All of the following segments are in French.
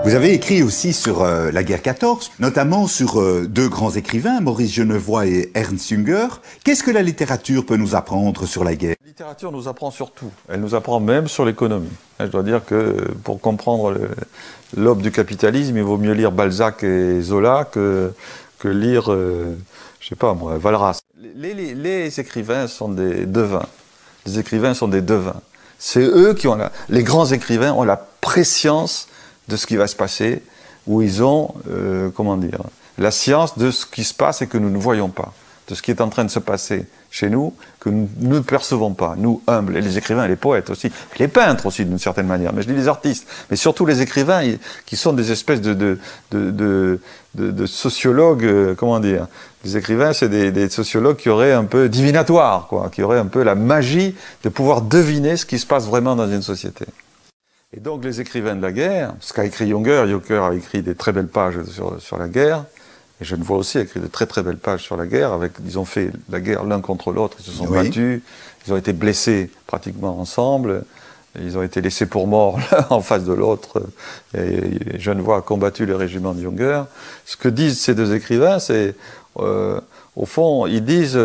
Vous avez écrit aussi sur la guerre 14, notamment sur deux grands écrivains, Maurice Genevoix et Ernst Jünger. Qu'est-ce que la littérature peut nous apprendre sur la guerre? La littérature nous apprend sur tout. Elle nous apprend même sur l'économie. Je dois dire que pour comprendre l'aube du capitalisme, il vaut mieux lire Balzac et Zola que lire, je sais pas moi, Walras. Les écrivains sont des devins. Les écrivains sont des devins. C'est eux qui ont les grands écrivains ont la préscience de ce qui va se passer, où ils ont, comment dire, la science de ce qui se passe et que nous ne voyons pas, de ce qui est en train de se passer chez nous, que nous ne percevons pas, nous humbles, et les écrivains et les poètes aussi, les peintres aussi d'une certaine manière, mais je dis les artistes, mais surtout les écrivains qui sont des espèces de sociologues, comment dire, les écrivains c'est des sociologues qui auraient un peu divinatoire, quoi, qui auraient un peu la magie de pouvoir deviner ce qui se passe vraiment dans une société. Et donc les écrivains de la guerre, ce qu'a écrit Jünger a écrit des très belles pages sur la guerre, et Genevoix aussi a écrit de très très belles pages sur la guerre, ils ont fait la guerre l'un contre l'autre, ils se sont battus, ils ont été blessés pratiquement ensemble, ils ont été laissés pour morts l'un en face de l'autre, et Genevoix a combattu le régiment de Jünger. Ce que disent ces deux écrivains, c'est, au fond, ils disent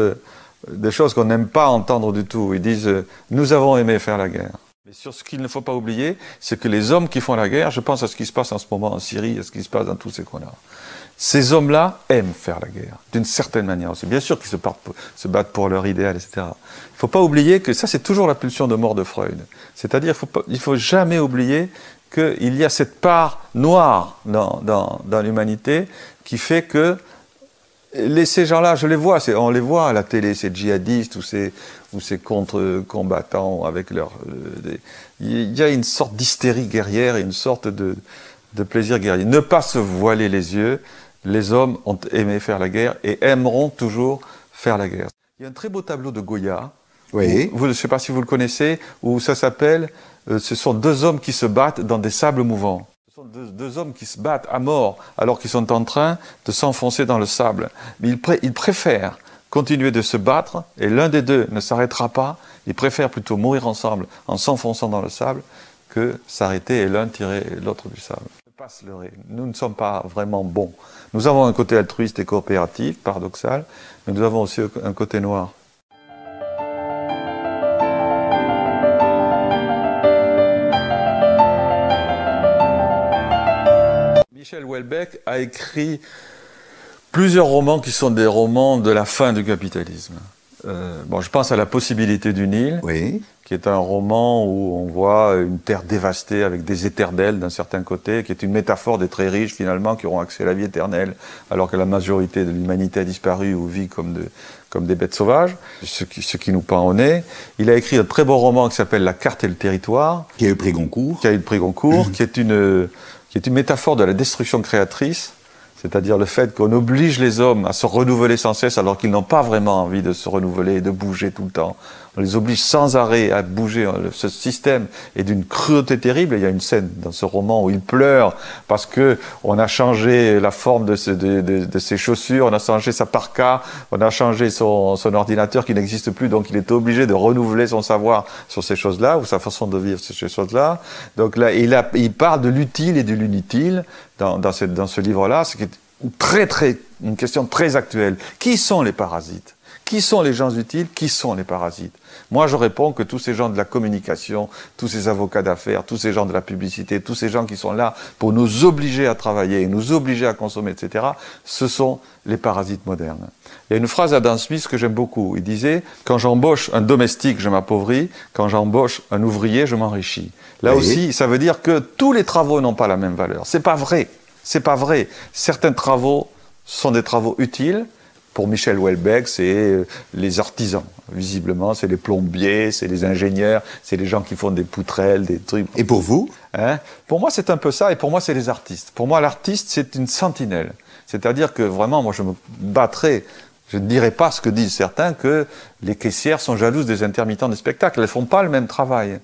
des choses qu'on n'aime pas entendre du tout, ils disent « nous avons aimé faire la guerre ». Mais sur ce qu'il ne faut pas oublier, c'est que les hommes qui font la guerre, je pense à ce qui se passe en ce moment en Syrie, à ce qui se passe dans tous ces coins-là, ces hommes-là aiment faire la guerre, d'une certaine manière aussi. Bien sûr qu'ils se battent pour leur idéal, etc. Il ne faut pas oublier que ça, c'est toujours la pulsion de mort de Freud. C'est-à-dire il ne faut jamais oublier qu'il y a cette part noire dans l'humanité qui fait que ces gens-là, on les voit à la télé, ces djihadistes ou ces contre-combattants avec leur... il y a une sorte d'hystérie guerrière et une sorte de plaisir guerrier. Ne pas se voiler les yeux, les hommes ont aimé faire la guerre et aimeront toujours faire la guerre. Il y a un très beau tableau de Goya, je ne sais pas si vous le connaissez, où ça s'appelle ce sont deux hommes qui se battent dans des sables mouvants. Ce sont deux hommes qui se battent à mort alors qu'ils sont en train de s'enfoncer dans le sable. Mais ils préfèrent continuer de se battre et l'un des deux ne s'arrêtera pas. Ils préfèrent plutôt mourir ensemble en s'enfonçant dans le sable que s'arrêter et l'un tirer l'autre du sable. Ne pas se leurrer. Nous ne sommes pas vraiment bons. Nous avons un côté altruiste et coopératif, paradoxal, mais nous avons aussi un côté noir. Michel Houellebecq a écrit plusieurs romans qui sont des romans de la fin du capitalisme. Je pense à La possibilité d'une île, qui est un roman où on voit une terre dévastée avec des éternels d'un certain côté, qui est une métaphore des très riches finalement qui auront accès à la vie éternelle, alors que la majorité de l'humanité a disparu ou vit comme des bêtes sauvages, ce qui nous pend au nez. Il a écrit un très beau roman qui s'appelle La carte et le territoire, qui a eu le prix Goncourt, qui est une métaphore de la destruction créatrice, c'est-à-dire le fait qu'on oblige les hommes à se renouveler sans cesse alors qu'ils n'ont pas vraiment envie de se renouveler et de bouger tout le temps. On les oblige sans arrêt à bouger. Ce système est d'une cruauté terrible. Il y a une scène dans ce roman où il pleure parce que on a changé la forme de ses chaussures, on a changé sa parka, on a changé son ordinateur qui n'existe plus, donc il est obligé de renouveler son savoir sur ces choses-là ou sa façon de vivre sur ces choses-là. Donc là, il parle de l'utile et de l'inutile dans ce livre-là, ce qui est une question très actuelle. Qui sont les parasites ? Qui sont les gens utiles? Qui sont les parasites? Moi, je réponds que tous ces gens de la communication, tous ces avocats d'affaires, tous ces gens de la publicité, tous ces gens qui sont là pour nous obliger à travailler, nous obliger à consommer, etc., ce sont les parasites modernes. Il y a une phrase d'Adam Smith que j'aime beaucoup. Il disait « Quand j'embauche un domestique, je m'appauvris. Quand j'embauche un ouvrier, je m'enrichis. » Là aussi, ça veut dire que tous les travaux n'ont pas la même valeur. C'est pas vrai. C'est pas vrai. Certains travaux sont des travaux utiles. Pour Michel Houellebecq, c'est les artisans. Visiblement, c'est les plombiers, c'est les ingénieurs, c'est les gens qui font des poutrelles, des trucs. Et pour vous? Pour moi, c'est un peu ça, et pour moi, c'est les artistes. Pour moi, l'artiste, c'est une sentinelle. C'est-à-dire que vraiment, moi, je me battrais, je ne dirais pas ce que disent certains, que les caissières sont jalouses des intermittents des spectacles. Elles ne font pas le même travail.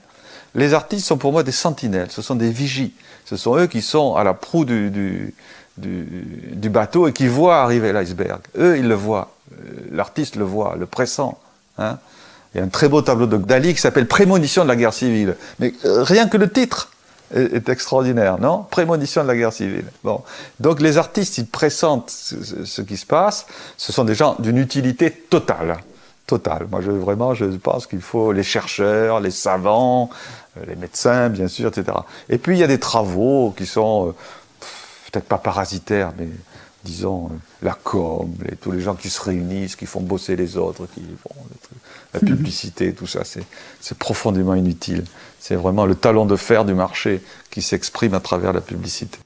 Les artistes sont pour moi des sentinelles, ce sont des vigies. Ce sont eux qui sont à la proue du bateau et qui voient arriver l'iceberg. Eux, ils le voient. L'artiste le voit, le pressent. Hein. Il y a un très beau tableau de Dali qui s'appelle « Prémonition de la guerre civile ». Mais rien que le titre est extraordinaire, non? Prémonition de la guerre civile. Bon. Donc les artistes, ils pressentent ce qui se passe. Ce sont des gens d'une utilité totale. Totale. Moi, je pense qu'il faut les chercheurs, les savants, les médecins, bien sûr, etc. Et puis, il y a des travaux qui sont peut-être pas parasitaires, mais disons la com, tous les gens qui se réunissent, qui font bosser les autres, qui font la publicité, tout ça, c'est profondément inutile. C'est vraiment le talon de fer du marché qui s'exprime à travers la publicité.